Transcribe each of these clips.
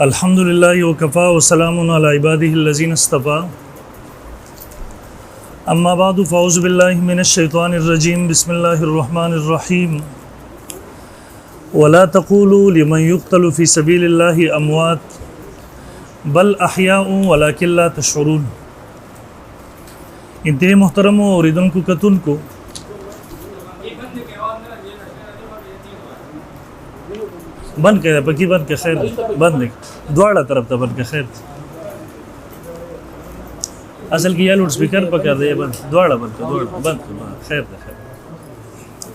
الحمد للہ وکفا وسلام علی عباده الذین اصطفى اما بعد فاعوذ باللہ من الشیطان الرجیم بسم اللہ الرحمن الرحیم ولا تقولوا لمن يقتل في سبیل اللہ اموات بل احیاء ولکن لا تشعرون۔ انتہائی محترم اوریدن کو کتن کو بند کړه پکې بند کې خیر بند نه دواړه طرف ته بند کې خیر اصل کې یا لوډ سپیکر پکې دی بند دواړه بند خیر ده خیر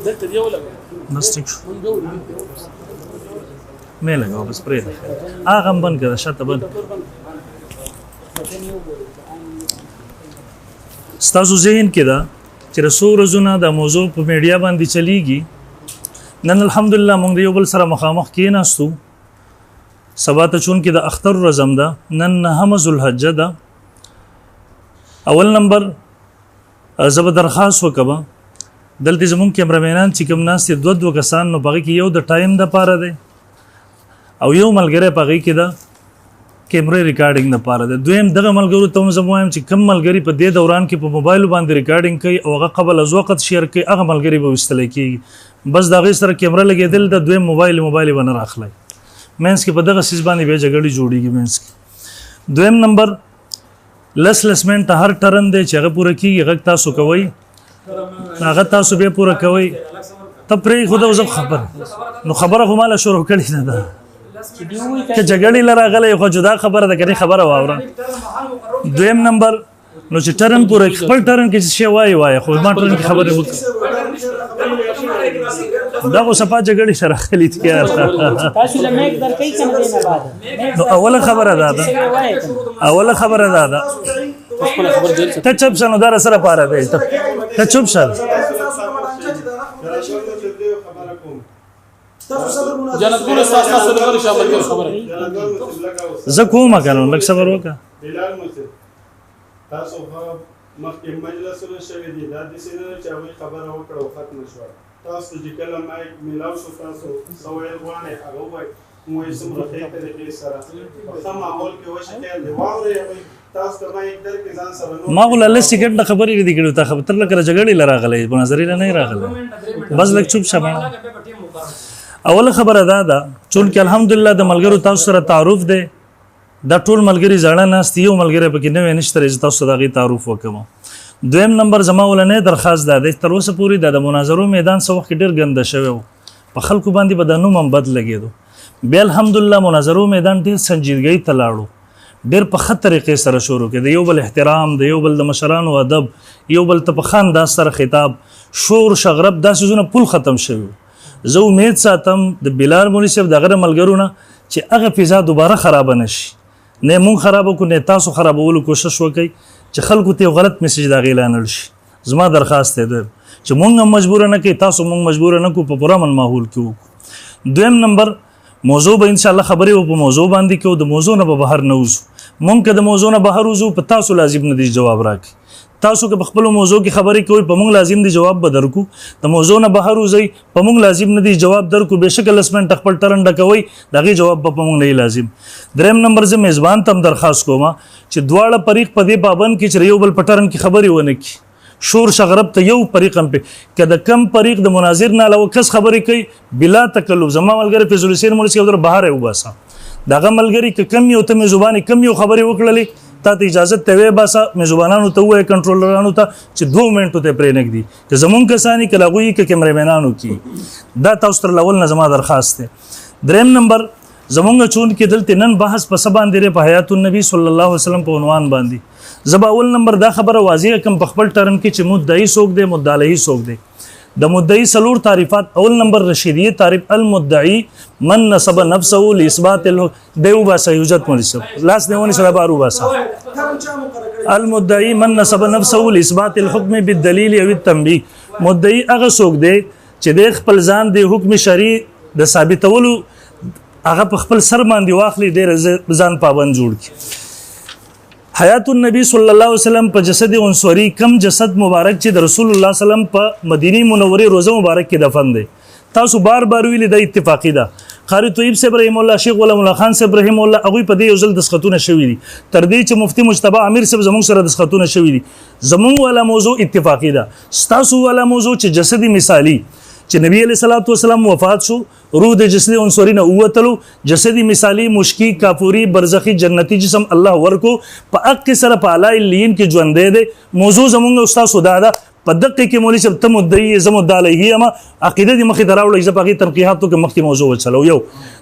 دلته دی ولا بس ټیک مې لګاو بس پرې ده هغه بند کړه شاته بند ستاسو ذهن کې دا چې رسول رزونه د موضوع په میډیا باندې چلیږي نن الحمدلله مونږ یو بل سره مخامخ کېناستو سبا ته چون کې د اختر رزم ده نن 9 ذوالحجه ده اول نمبر زب درخواست وکبه دلته زمونږ کیمرامینان چې کوم ناست دو کسان نو پغې کې یو د ټایم د پاره ده او یو ملګری پغې کې ده کیمرې ریکارډینګ د پاره ده دویم دغه ملګرو ته زموږ چې کم ملګری په دې دوران کې په موبایل باندې ریکارډینګ کوي او هغه قبل از وخت شیر کوي هغه ملګری به وستل کېږي بس دا غي سره کیمرا لګیدل د دویم موبایل باندې راخلای مینس کې په دغه سیس باندې به جګړې جوړیږي مینس کې دویم نمبر لسمنټ هر ټرن دی چې هغه پوره کیږي هغه تاسو کوي هغه تاسو به پوره کوي ته پرې خدا وز خبر نو خبره هم له شروع کړي نه ده چې جګړې لراغله یو جدا خبره ده کړي خبره واوره دویم نمبر نو چې ټرن پوره خپل ټرن کې شی وای خو ما ټرن کې خبره وکړه دا خو صفا جګړې سره خلیت کې تاسو له میک درکې کنه دینه بعد نو اوله خبره ده ته چپ شنو دار سره پاره دی ته چپ شل جنتګور تاسو سره شامل خبره زکو ما کنه لک صبر وکا تاسو مخکې مجلس له شوی دی دا د سینې چې هغه خبره وکړه ختم شو تاسو چې کله مایک ملاو شو تاسو سوال غواړئ هغه وای مو یې سمره طریقې سره په ماحول کې وشته دی واوري تاسو ته مایک درکې ځان سره ما ول الله سیګنډ خبرې دي کړو ته خبر تر لکه جګړې لراغلې مناظرې نه راغله بس لک چوپ شمه اوله خبره ده چون کې الحمدلله د ملګرو تاسو سره تعارف دی دا ټول ملګری ځاړه ناست یو ملګری پکې نه نشته تاسو دغه تعارف وکم دویم نمبر زما ولنه درخواست ده تر اوسه پوری د مناظرو میدان سو وخت ډیر ګنده شوی په خلکو باندې بدنو من بد لګیدو بیا الحمدلله مناظرو میدان ډیر سنجیدګۍ تلاړو ډیر په خطر طریقې سره شروع کړي یو بل احترام د یو بل د مشرانو ادب یو بل ته په خاندان سره خطاب شور شغرب داسې زونه پول ختم شوی زه امید ساتم د بلال مولوی صاحب دغه ملګرونه چې هغه فضا دوباره خراب نشي نه مون خراب کو نه تاسو خرابولو کوشش وکړي چې خلکو ته غلط میسج دا غیلانل شي زما درخواست ده چې مونږ مجبور نه کوي تاسو مونږ مجبور نه کو په پرامن ماحول کې دویم نمبر موضوع به ان شاء الله خبرې په موضوع باندې کې د موضوع نه بهر نه وځو مونږ د موضوع نه بهر وځو په تاسو لازم نه دي جواب راکړي تاسو که په خپل موضوع کې خبرې کوي په مونږ لازم دي جواب به درکو د موضوع نه بهر وځي په مونږ لازم نه دي جواب درکو بهشکه لسمنټ خپل ټرن ډکوي دغه جواب په مونږ نه لازم دریم نمبر زه میزبان تم درخواست کوم چې دواړه فریق په دې پابند کې چې یو بل پټرن کې خبرې ونه کی شور شغرب ته یو فریقم په کده کم فریق د مناظر نه علاوه کس خبرې کوي بلا تکلف زما ملګری فیض الحسین مولوی صاحب بهر وباسه دغه ملګری کم یو ته زبانه کم یو خبرې وکړلې ته اجازه ته وې باسه مې زبانانو ته وې کنټرولرانو ته چې 2 منټو ته پرې نګدي که زمون کسانی کله غوي کې کیمرامینانو کې دا تاسو تر لول نه زما درخواست ده دریم نمبر زمونږ چون کې دلته نن بحث په سبا باندې په حیات النبی صلی الله علیه وسلم په عنوان باندې زبا اول نمبر دا خبره واضح کم په خپل ټرن کې چې مدعی څوک دی مدعی څوک دی د مدعی سلور تعریفات اول نمبر رشیدیه تعریف المدعی من نسب نفسه لاثبات دیو باسه یوجد مولسب لاس دیونی سره بارو باسه المدعی من نسب نفسه لاثبات الحكم بالدلیل او التنبیه مدعی هغه څوک دی چې د خپل ځان د حکم شرعي د ثابتولو هغه په خپل سر باندې واخلي ډیر ځان پابند جوړ کی حیات النبی صلی الله علیه وسلم په جسد عنصری کم جسد مبارک چې د رسول الله صلی الله علیه وسلم په مدینه منوره روزه مبارک کې دفن دی تاسو بار بار ویلي د اتفاقی ده. قاری طیب صاحب رحم الله، شیخ غلام الله خان صاحب رحم الله، هغوی په دې یو ځل دسخطونه شوي دي، تر دې چې مفتي مجتبی امیر صاحب زموږ سره دسخطونه شوي دي. زموږ والا موضوع اتفاقی ده، ستاسو والا موضوع چې جسدي مثالي چې نبی علیہ الصلوۃ والسلام وفات شو، روح د جسدي عنصري نه ووتلو، جسدي مثالي مشکی کافوري برزخي جنتی جسم الله ورکو په حق سره په اعلی الین کې ژوندې ده. موضوع زموږ استاد سودا ده په دقیقه کې مولوی صاحب ته مدعی زمو دالهی اما عقیده دی مخې دراوړل چې په تنقیحاتو کې مخکې موضوع وچلو. یو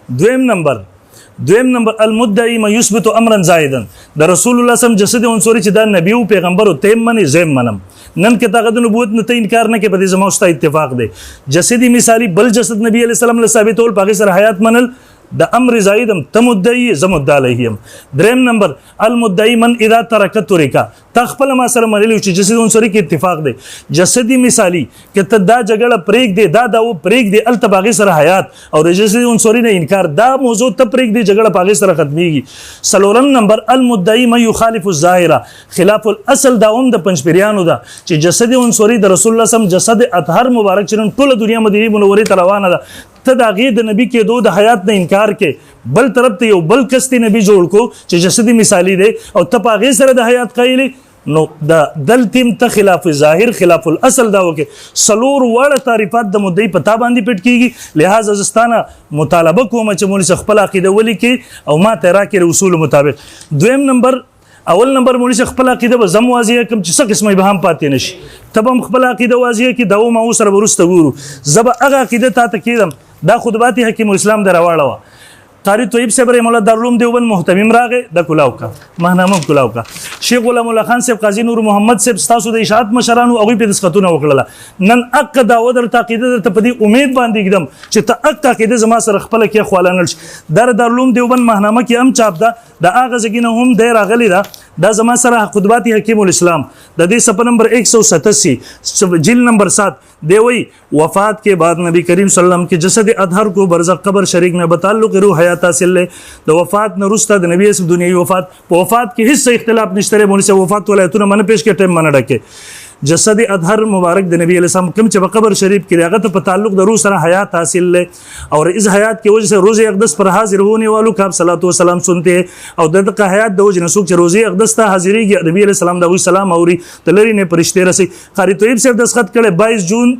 دویم نمبر المدعی ما یثبت امرا زائدا، د رسول الله صم جسد عنصری چې دا نبی او پیغمبر او تیم منی زم منم. نن کې طاقت نبوت نه ته انکار نه کې په دې زمو ستا اتفاق دی. جسدی مثالی بل جسد نبی علیہ السلام له ثابتول پاګه سره حیات منل د امر زائدم تمدعی زمد علیهم. دریم نمبر المدعی من اذا ترکت ترکا، تخپل ما سره منلو چې جسد عنصری کې اتفاق دی. جسدی مثالی کې ته دا جګړه پریک دی، دا و پریک دی التباغی سره حیات او جسد عنصری نه انکار، دا موضوع ته پریک دی جګړه پاغی سره ختمیږي. سلورم نمبر المدعی من یخالف الظاهره، خلاف الاصل دا هم د پنځپیریانو دا چې جسد عنصری د رسول الله صم جسد اطهر مبارک چې ټول دنیا مدینه منوره ته روانه ده، ته د هغې د نبی کېدو د حیات نه انکار کې بل طرف ته یو بل کس نبی جوړ کو چې جسدي مثالي دی او ته په هغې سره د حیات قایلې، نو د دلتیم ته خلاف ظاهر خلاف الاصل دا وکې سلور واړه تعریفات د مدعي په تا باندې پټ کېږي. لہذا زستانه مطالبه کوم چې مولوي صاحب خپل عقیده ولیکې او ما ته راکړي اصول مطابق. دویم نمبر اول نمبر مولوي صاحب خپل عقیده به زم واضحه کړم چې څه قسمه ابهام پاتې نه شي، ته به هم خپل عقیده واضحه کړي، دا ما سره به وروسته ګورو. زه به هغه عقیده تا ته کېدم دا خطبات حکیم الاسلام در راواړه. قاری طیب صاحب رحم الله دارالعلوم دیوبند محتمم راغی د کلاو کا مهنامه کلاو کا. شیخ غلام الله خان صاحب، قاضي نور محمد صاحب، ستاسو د اشاعت مشرانو هغوی په دسخطونه وکړله. نن حق دعوه درته عقیده درته په دې امید باندې ږدم چې ته حق عقیده زما سره خپله کې خوالانل شي. در دارالعلوم دیوبند مهنامه کې هم چاپ ده، د هغه ځای نه هم دی راغلی ده، دا زما سره خطبات حکیم الاسلام د دې صفحه نمبر 187 جلد نمبر 7 دی وی وفات کے بعد نبی کریم صلی اللہ علیہ وسلم کے جسد اطہر کو برزخ قبر شریک میں بتعلق روح حیات حاصل لے. د وفات نه وروسته د نبی اسم دنیوي وفات په وفات کې هیڅ اختلاف نشته. مولوی صاحب وفات ولایتونه من پیش کې ټیم من ډکه جسد اطهر مبارک د نبی علیہ السلام کوم چې په قبر شریف کې هغه ته په تعلق د روح سره حیات حاصل لے اور اس حیات کی وجہ سے روز اقدس پر حاضر ہونے والوں کا صلوات و سلام سنتے او د دغه حیات د وجه نسوک چې روز اقدس ته حاضرېږي نبی علیہ السلام د سلام اوري تلری نه پرشته رسي. قاری طیب صاحب دسخط کړي 22 جون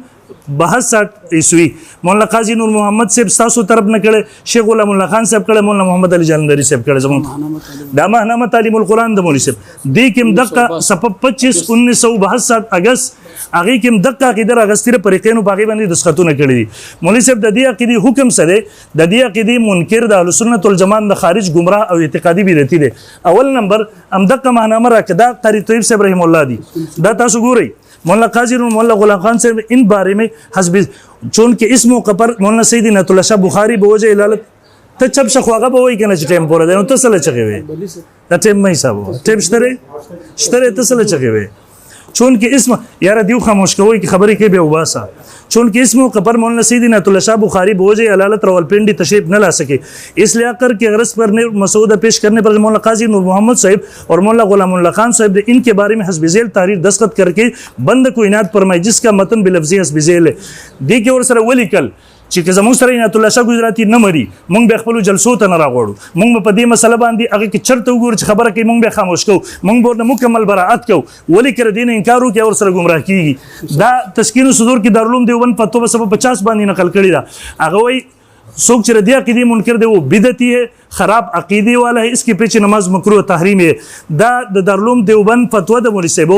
62 عیسوی. مولانا قاضی نور محمد صاحب ستاسو طرف نه کړي، شیخ غلام الله خان صاحب کړي، مولانا محمد علي جلندری صاحب کړي، زموږ دا ماهنامه تعلیم القرآن د مولوی صاحب دې کې دقه صفحه 25 1962 اگست هغه کې دقه عقیده راغستره پریقینو باغی باندې دسخطونه کړي دي. مولوی صاحب د دې عقیده حکم سره د دې عقیده منکر د اهل سنت والجماعت د خارج گمراه او اعتقادي بدعتي دي. اول نمبر ام دقه ماهنامه راکدا قاری طیب صاحب رحم الله دی، دا تاسو ګورئ. مولانا قاضی مولانا غلام خان صاحب ان بارے میں حسب چون کے اسم و قبر مولانا سید نعت اللہ شاہ بخاری بوجه علالت ته چپ شخواغه به وای کنه چې ټیم پوره دی نو ته سره چغې وې دا ټیم مې حساب ټیم شتره ته سره چغې وې چون کے اسم یار دیو خاموش کوي کی خبرې کې به وباسا چون کے اسم و قبر مولانا سید نعت اللہ شاہ بخاری بوجه علالت راولپنڈی تشریف نہ لا سکے، اس لیے کر کے غرض پر مسودہ پیش کرنے پر مولانا قاضی نور محمد صاحب اور مولانا غلام اللہ خان صاحب نے ان کے بارے میں حسب ذیل تحریر دستخط کر کے بند کو عنایت فرمائی جس کا متن بلفظی حسب ذیل ہے. دی کې ور سره ولیکل چې زموږ سره عنایت الله شاه ګجراتی نه مري، موږ به خپل جلسو ته نه راغوړو، موږ په دې مسله باندې هغه کې چرته وګورو چې خبره کوي، موږ به خاموش کوو، موږ به مکمل براءت کوو، ولی کړه دین انکار وکړي او سره گمراه کیږي. دا تسکین الصدور کې دارالعلوم دیوبند فتوا 50 باندې نقل کړی دا. هغه وایي څوک چې ردی عقیدی منکر دی وہ بدعتی ہے، خراب عقیدے والا ہے، اس کے پیچھے نماز مکروہ تحریم ہے. دا د دارالعلوم دیوبند فتوا د مولوی صاحب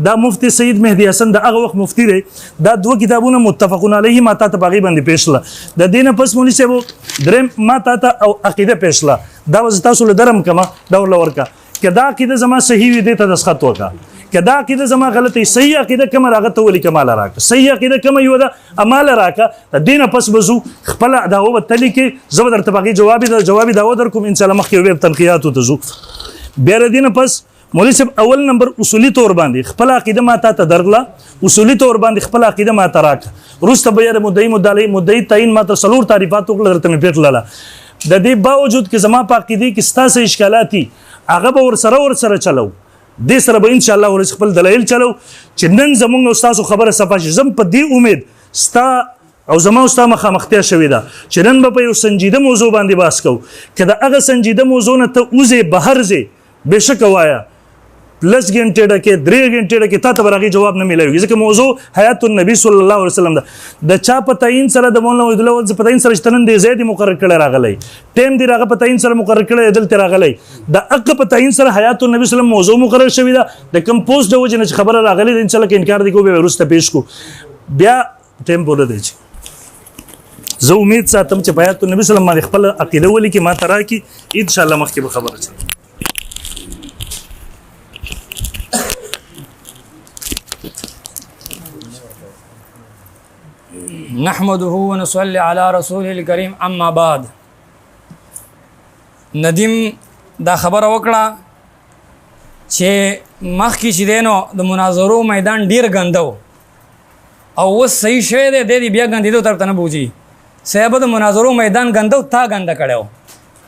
دا مفتی سید مهدی حسن دا هغه وخت مفتی دی، دا دوه کتابونه متفقون علیه ما ته باغی باندې پیښله. د دینه پس مولوی صاحب درم ما ته او عقیده پیښله دا وز تاسو له درم کما دا ول ورکا کدا عقیده زما صحیح وي د دسخط وکا کدا عقیده زما غلطی صحیح عقیده کما راغته ولی کمال راک صحیح عقیده کما یو دا امال راکا د دینه پس بزو خپل داو وتلی کې زبر درته باغی جوابي داو در کوم ان شاء الله مخکې ویب تنقیات تزو بیر دینه پس مولوی صاحب اول نمبر اصولی طور باندې خپل عقیده ما ته درغله، اصولی طور باندې خپل عقیده ما ته راک روسته بیر مدعی تعین ما ته سلور تعریفات وکړه درته مې پیټلاله. د دې باوجود کې زما په عقیده کې ستاسو اشکالاتي هغه به ور سره چلو دې سره به ان شاء الله ور خپل دلایل چلو چې نن زمونږ استاد خبره صفه شي. زم په دې امید ستا او زما او ستا مخامختیا شوې ده چې نن به په یو سنجیده موضوع باندې بحث کوو که د هغه سنجیده موضوع نه ته وځې بهر ځې بېشکه وایه لس غنټې ډکې 3 غنټې ډکې تا ته به هغې جواب نه میلاوي ځکه موضوع حیات النبي صلی الله علیه وسلم ده د چا په تعین سره د مولانا وحید الله په تعین سره چې ته نن دې ځای دې مقرر کړی راغلی ټیم دې هغه په تعین سره مقرر کړی دلته راغلی د هغه په تعین سره حیات النبي صلی الله موضوع مقرر شوې ده د کوم پوسټ د وجې نه چې خبره راغلې ده انشاءالله که انکار دې کوو بیا وروسته پیش کړو بیا ټیم پوره دی چې زه امید ساتم چې په حیات النبي صلی الله باندې خپله عقیده ولیکي ما ته راکړي انشاءالله مخکې به خبره چلوي نحمده ونصلي على رسوله الكريم اما بعد ندیم دا خبره وکړه چې مخکې چې دی نو د مناظرو میدان ډیر ګنده او اوس صحیح شوی دی دی بیا ګندېدو طرف ته نه بوځي صاحب د مناظرو میدان ګنده تا ګنده کړی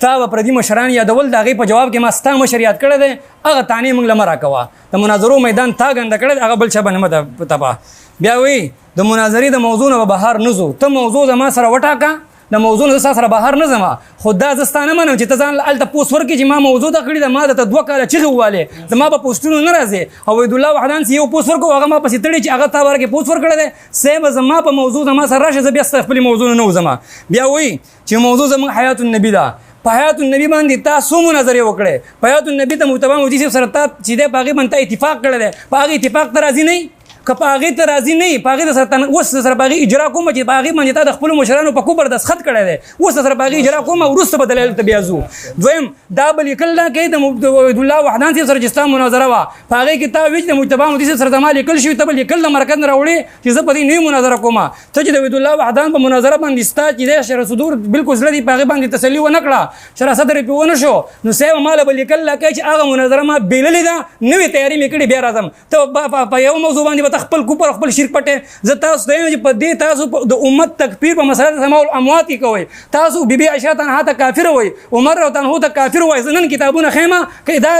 تا به پردي مشران یادول د هغې په جواب کې ما ستا مشر یاد کړی دی هغه تانې موږ له مه راکوه د مناظرو میدان تا ګنده کړی دی هغه بل چا باندې مه تباه بیا وی د مناظرې د موضوع نه به بهر نه ځو ته موضوع زما سره وټاکه د موضوع نه زه سره بهر نه ځم خو دا زه ستا نه منم چې ته ځان هلته پوسټ ورکړې چې ما موضوع ته کړې ده ما درته 2 کاله چغې ووالې زما په پوسټونو نه راځې او وحیدالله وحدان چې یو پوسټ ورکړو هغه ما پسې تړي چې هغه تا باره کې پوسټ ورکړی دی صاحب زما په موضوع زما سره راشه زه بیا ستا خپلې موضوع نه وځم بیا وایي چې موضوع زموږ حیات النبي ده په حیات النبي باندې تا څو مناظرې وکړې په حیات النبي ته مجتبی مفتی صاحب سره تا چې دی په هغې باندې تا اتفاق کړی دی په هغې اتفاق ته راضي نه که په هغې ته راضي نه یې په هغې سره اوس سره په هغې اجرا کومه چې په هغې باندې تا د خپلو مشرانو په کوبر دستخط کړی دی اوس سره په هغې اجرا کومه وروسته به دلایلو ته بیا ځو دویم دا به لیکل نه کوي د وحیدالله وحدان صاحب سره چې ستا مناظره وه په هغې کې تا وایي چې د مجتبی مفتی صاحب سره زما لیکل شوي ته به لیکل د مرکز نه راوړې چې زه په دې نوې مناظره کومه ته چې د وحیدالله وحدان په مناظره باندې ستا چې دی شرح صدور بلکل زړه دي په هغې باندې تسلي ونه کړه شرح صدر یې پرې ونه شو نو صاحب ماله به لیکل نه کوي چې هغه مناظره ما بېللې ده نوې تیاري مې کړې بیا راځم ته په یو موضوع باندې به ته خپل کوپر خپل شرک پټې زه تاسو ته وایم چې په دې تاسو د امت تکفیر په مسله د سماع الاموات کې کوئ تاسو بیبي عائشه تنها ته کافر وایي عمر رضی الله عنه ته کافر وایي زه نن کتابونه ښیم که دا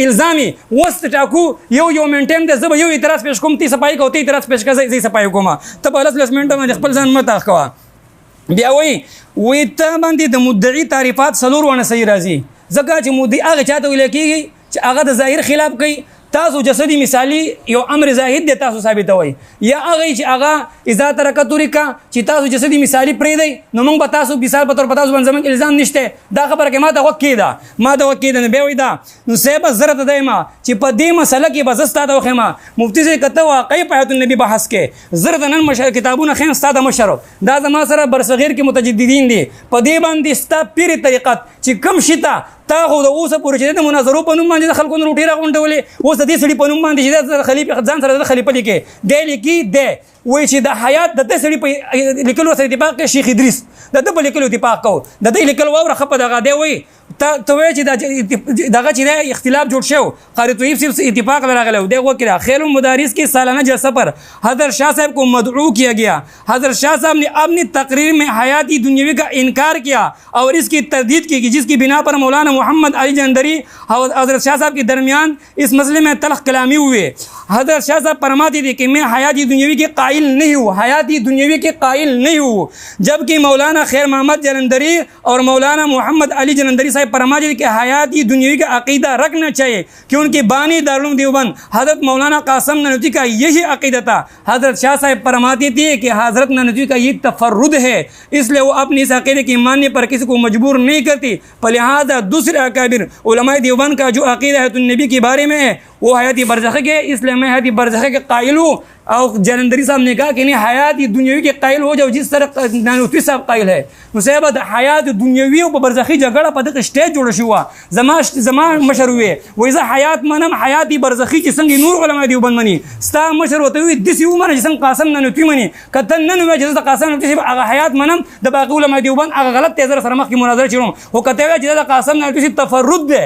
الزامي اوس ټاکو یو منټ دی زه به یو اعتراض پیش کوم تی صفایي کوه ته اعتراض پیش کړه زه صفایي کوم ته په 10 منټه باندې خپل ځان مه تاخ کوه بیا وایي ته باندې د مدعي تعریفات 4 ونه صحیح راځي ځکه چې مدعي هغه چا ته ویل کېږي چې هغه د ظاهر خلاف کوي تاسو جسدي مثالي یو امر زاهد دی تاسو ثابتوي یا هغه چې هغه اذا ترک طریقه چې تاسو جسدي مثالي پرېږدئ نو موږ به تاسو مثال په طور په تاسو باندې زموږ الزام نشته دا خبره کې ما ته وکې ده نه بیا وایي دا نو صاحب زه ته دایم چې په دې مسله کې به زه ستا ته وښیم مفتي صاحب که ته واقعي په حیات النبي بحث کې زه ته نن کتابونه ښیم ستا د مشر دا زما سره برصغیر کې متجددین دي په دې باندې ستا پیرې طریقت چې کوم شي ته تا خو د اوسه پورې چې د مناظرو په نوم باندې د خلکو نه روټۍ راغونډولې اوس د دې سړي په نوم باندې چې د خلیفه ځان سره د خلیفه لیکې دی لیکي دی وایي چې د حیات د دې سړي په لیکلو سره اتفاق کوي شیخ ادریس د ده په لیکلو اتفاق کوو د دې لیکل واوره ښه په دغه دی وایي ته وایې چې دغه چې دی اختلاف جوړ شو قاری طیب صاحب سے اتفاق راغلی و دی وکړه خیل المدارس کی سالانہ جلسہ پر حضرت شاہ صاحب کو مدعو کیا گیا حضرت شاہ صاحب نے اپنی تقریر میں حیاتی دنیاوی کا انکار کیا اور اس کی تردید کی جس کی بنا پر مولانا محمد علی جندری اور حضرت شاہ صاحب کے درمیان اس مسئلے میں تلخ کلامی ہوئے حضرت شاہ صاحب فرماتے تھے کہ میں حیاتی دنیاوی کے قائل نہیں ہوں حیاتی دنیاوی کے قائل نہیں ہوں جبکہ مولانا خیر محمد جلندری اور مولانا محمد علی جلندری صاحب فرماتے تھے کہ حیاتی دنیاوی کا عقیدہ رکھنا چاہیے کہ ان کے بانی دارالعلوم دیوبند حضرت مولانا قاسم نانوتوی کا یہی عقیدہ تھا حضرت شاہ صاحب فرماتے تھے کہ حضرت نانوتوی کا یہ تفرد ہے اس لیے وہ اپنی اس عقیدے کے ماننے پر کسی کو مجبور نہیں کرتی لہٰذا دوسرے اکابر علماء دیوبند کا جو عقیدہ حیات النبی کے بارے میں ہے وہ حیاتی برزخی کے اس لیے میں حیاتی برزخی کے قائل ہوں اور جلندری صاحب نے کہا کہ نہیں حیاتی دنیاوی کے قائل ہو جاؤ جس طرح نانوتوی صاحب قائل ہے نو صاحب د حیات دنیاوی او برزخی جګړه په دغه سټیج جوړه شو زما مشر وې وای زه حیات منم حیاتی برزخی چې څنګه نور علماء دیوبند مني ستا مشر وته وي دسی عمر چې څنګه قاسم نانوتوی مني کته نن وای چې قاسم نانوتوی هغه حیات منم د باقي علماء دیوبند هغه غلط تیزر سره مخ کې مناظره چیرم او کته چې د قاسم نانوتوی تفرد ده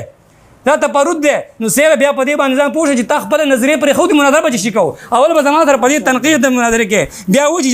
دا تفرد دی نو سیره بیا په دې باندې ځان پوه چې تا خپله نظریې پرې خو د مناظره به چې شي کوو اول به زما سره په دې تنقید د مناظرې کې بیا و چې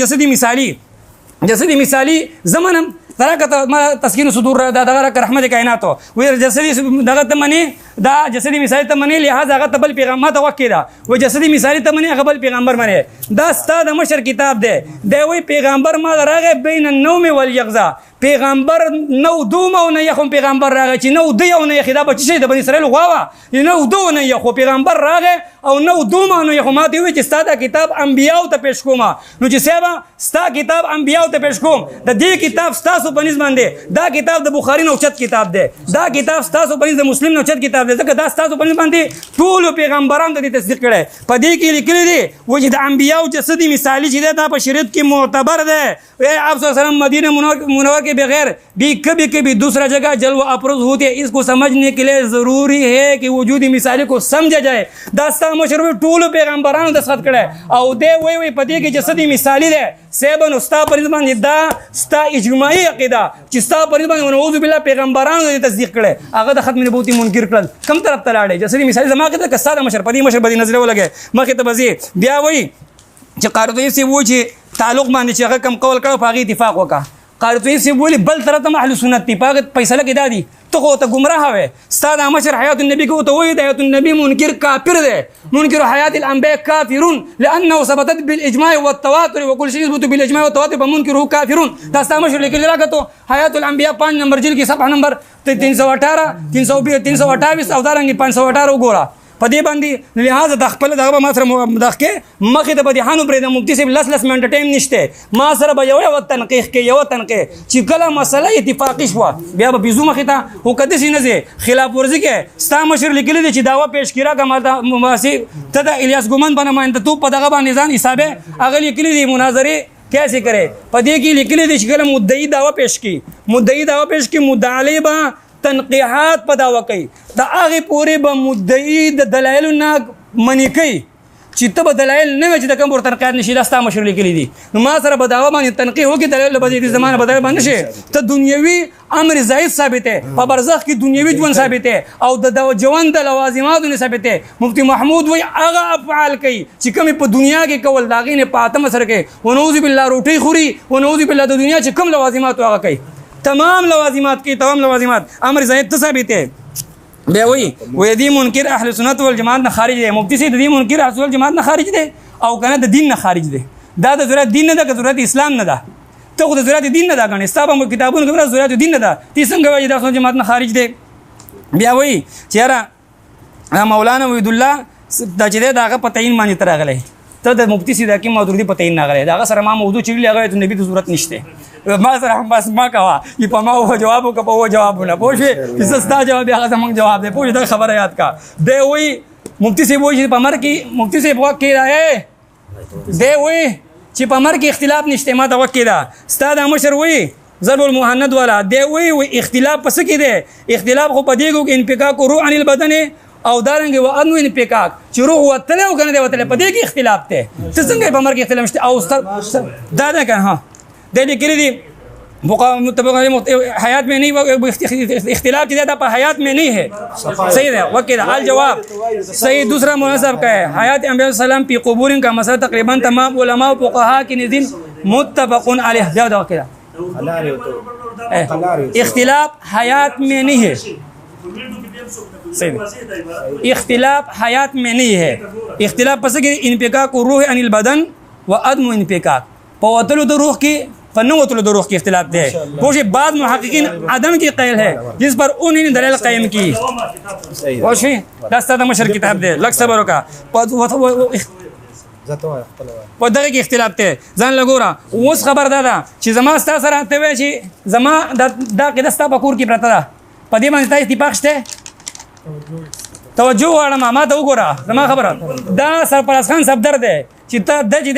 جسدي مثالي زه منم ترا کته ما تسکین صدور دغه رحمت کائنات وې جسدي دغه ته منی دا جسدي مثال ته منی لہذا هغه بل پیغمبر ته وکیدا و جسدي مثال ته منی هغه بل پیغمبر منی دا ستاد مشر کتاب دی وی پیغمبر ما راغه بین النوم والیقظه پیغمبر نو دوم او نه یخم پیغمبر راغه چې نو دی او نه یخدا بچ شي د بنی اسرائیل غواوه نو دو نه یخو پیغمبر راغه او نو دوم او نه یخو ما دی چې ستاد کتاب انبیاء ته پیش کوم نو چې سبا ستا کتاب انبیاء ته پیش کوم د دې کتاب ستاسو پنځ باندې دا کتاب د بخاری نو چت کتاب دی دا کتاب ستاسو پنځ د مسلم نو چت کتاب دی ځکه دا ستاسو پنځ باندې ټول پیغمبرانو ته تصدیق کړي په دې کې لیکلي دي و چې د انبیاء جسدي مثالی چې دا په شریعت کې معتبر دی اے آپ صلی اللہ علیہ وسلم مدینہ منور کے بغیر بھی کبھی کبھی دوسرا جگہ جلوہ افروز ہوتے ہیں اس کو سمجھنے کے لیے ضروری ہے کہ وجودی مثالی کو سمجھا جائے داستا مشرف ټول پیغمبرانو دستخط کړي او دې وی پدې کې جسدي مثالی ده سیبن استا پرځمان دا ستا اجماعي عقیده چې ستا پرځمان نعوذ بالله پیغمبرانو دې تصدیق کړي هغه د ختم نبوت منکر کړل کم طرف ته لاړې جسدي مثالی زما کې د کساده مشر پدې مشر بدی نظر ولګي مخه ته بزي بیا وی چې قرطبی سی و چې تعلق باندې چې هغه کم قول کړو په هغه اتفاق وکړه قرطبی سی ویلي بل طرف ته اهل سنت دی پاګه فیصله کې دادی ته ته گمراه وې استاد مشر حیات النبی کو ته وې د حیات النبی منکر کافر دی منکر حیات الانبیاء کافرون لانه ثبتت بالاجماع والتواتر وكل شيء يثبت بالاجماع والتواتر فمنكره کافرون دا استاد مشر لیکل راغته حیات الانبیاء 5 نمبر جلد کې صفحه نمبر 318 328 او دارنګ 518 وګوره په دې باندې لہذا د خپل دغه ما سره مداخله مخې ته بدیحانو پرې د مفتی صاحب لس منټ ټایم نشته ما سره به یو تنقیح کې یو تنقیح چې کله مسله اتفاقی شو بیا به بيزو مخې ته او کده سي نه خلاف ورزي کې ستا مشر لیکلي چې داوا پیش کړه کمال مواسی ته د الیاس ګومن باندې تو په دغه باندې ځان حسابه اغه لیکلي دي مناظره کیسے کرے پدې کې لیکلي دي چې کله مدعی داوا پیش کی مدعی علی با تنقیحات په داوا کوي دا هغه پورې به مدعی د دلایل نه منی کوي چې ته به دلایل نه چې د کوم ورته تنقیحات نشي دا ستا مشر لیکلي دي نو ما سره به داوا باندې تنقیح وکړي دلایل به دې زمانه بدل باندې شي ته دنیوي امر زائد ثابت ہے په برزخ کې دنیوي ژوند ثابت ہے او د ژوند د لوازمات نه ثابت ہے مفتی محمود وای هغه افعال کوي چې کوم په دنیا کې کول داغې نه پاتم سره کوي ونعوذ بالله روټي خوري ونعوذ بالله د دنیا چې کوم لوازمات هغه کوي تمام لوازمات امر زائد ثابت ہے بیا وی دی منکر اهل سنت والجماعت نه خارج دی مفتی سي دی منکر اهل سنت والجماعت نه خارج دی او کنه د دین نه خارج دی دا د ضرورت دین نه ده که ضرورت اسلام نه ده ته خو د ضرورت دین نه ده غني ستاسو په کتابونو کې ضرورت دین نه ده تی څنګه وایي د سنت جماعت نه خارج دی بیا وی چیرې مولانا وحید الله د چې دغه پتاین باندې ترغله ته د مفتی سي د حکیم مودودی پتاین نه غلې دغه سره ما موضوع چیرې لګوي ته نبی د ضرورت نشته ما سره بس ما کوا چې په ما هو جواب او په جواب نه پوښي چې ستا جواب هغه زمونږ جواب دی پوښي دا خبره یاد کا دی وی مفتی سی وایي په مر کې مفتی سی په کې راي دی وی چې په مر کې اختلاف نشته ما ته وکیدا استاد مشر وی ضرب المهند والا دی وی اختلاف پس کې دی اختلاف خو په دیګو کې انفکاک روح عن البدن او دارنګ و انو انفکاک چې روح وتله او کنه دی وتله په دې کې اختلاف ته څنګه په مر کې اختلاف نشته او دا نه کنه ها دلی کلی دی متفق حیات میں نہیں اختلاف کی زیادہ پر حیات میں نہیں ہے صحیح ہے وکیل الجواب صحیح دوسرا مناسب کا ہے حیات انبیاء السلام پی قبور کا مسئلہ تقریباً تمام علماء و فقہا کی نزدین متفق علیہ جاؤ وکیل اختلاف حیات میں نہیں ہے صحیح اختلاف حیات میں نہیں ہے اختلاف پس کہ انفکاک روح عن البدن و عدم انفکاک پوتلو د روح کی فنوتلو د روح کی اختلاف ہے پوچھے بعض محققین عدم کی قیل ہے جس پر انہوں نے دلیل قائم کی پوچھے دستا مشر کتاب دے لگ صبروں کا په دغه کې اختلاف ته ځان لګورا اوس خبر دادا چې زما ستا سره ته وای چې زما دا کې دستا په کور کې پرته ده په دې باندې تاسو اتفاق شته توجه واړه ما ته وګوره زما خبره دا سرپرست خان صفدر ده چې ته د دې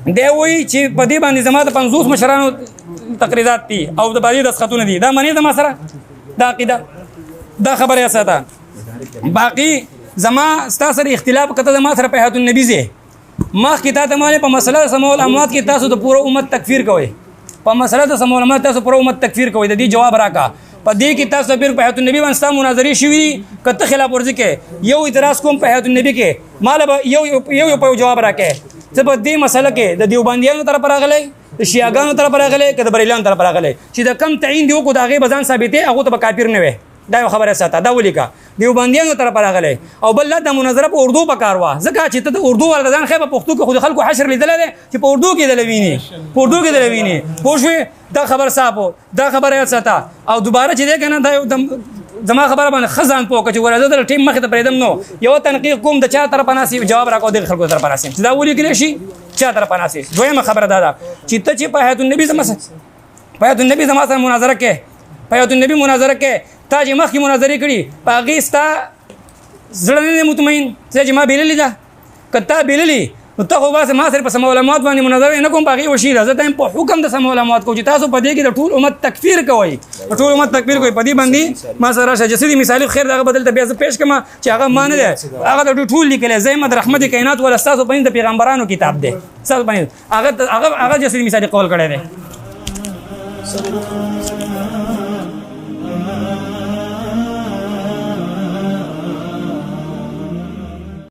دی وی چې په دې باندې زما د 50 مشرانو تقریرات دي او د باندې دسخطونه دي دا معنی زما سره دا عقیده دا خبره اساته باقی زما ستا سره اختلاف کته زما سره په حیات النبی زه ما کتاب مال په مسله سمول اموات کې تاسو د پوره امت تکفیر کوئ په مسله د سمول امت تاسو پوره امت تکفیر کوئ د دې جواب راکا په دې کې تاسو په حیات النبی باندې ستا مناظره شوی کته خلاف ورزي کې یو اعتراض کوم په حیات النبی کې مال یو په جواب راکې ته په دې مسله کې د دیوبندیانو طرف راغلی د شیعاګانو طرف راغلی که د بریلیانو طرف راغلی چې د کم تعین دی وکړو د هغې به ځان ثابتې هغو ته به کافر نه وی دا یو خبره ساته دا ولیکه دیوبندیانو طرف راغلی او بل دا مناظره په اردو په کار وه ځکه چې ته د اردو والا ځان ښه په پښتو کې خو د خلکو حشر لیدلی دی چې په اردو کې دله ویني په اردو کې دله ویني پوه شوې دا خبر صاحب دا خبره یاد ساته او دوباره چې دی که نه دا یو زما خبره باندې ښه ځان پوه کړه چې ګوره زه د ټیم مخې ته پرېږدم نو یو تنقیق کوم د چا طرفه ناسي جواب راکړو دغې خلکو طرفه راسي چې دا ولیکلی شي چا طرفه ناسي دویمه خبره دا ده چې ته چې په حیات النبي زما سره مناظره کې په حیات النبي مناظره کې تا چې مخکې مناظرې کړي په هغې ستا زړه نه دی مطمئن چې ما بېللې ده که تا بېللې نو ته خو بس ما سره په سمو علامات باندې مناظره نه کوم په هغې وشي ده زه ته په حکم د سمو علامات کوم چې تاسو په دې کې د ټول امت تکفیر کوئ په ټول امت تکفیر کوئ په دې باندې ما سره راشه جسدي مثالي خیر دغه بدل ته بیا زه پیش کړم چې هغه ما نه دی هغه د ټول لیکلی زه د رحمت کائنات ولا ستاسو په د پیغمبرانو کتاب دی ستاسو په هغه جسدي مثالي قول کړی دی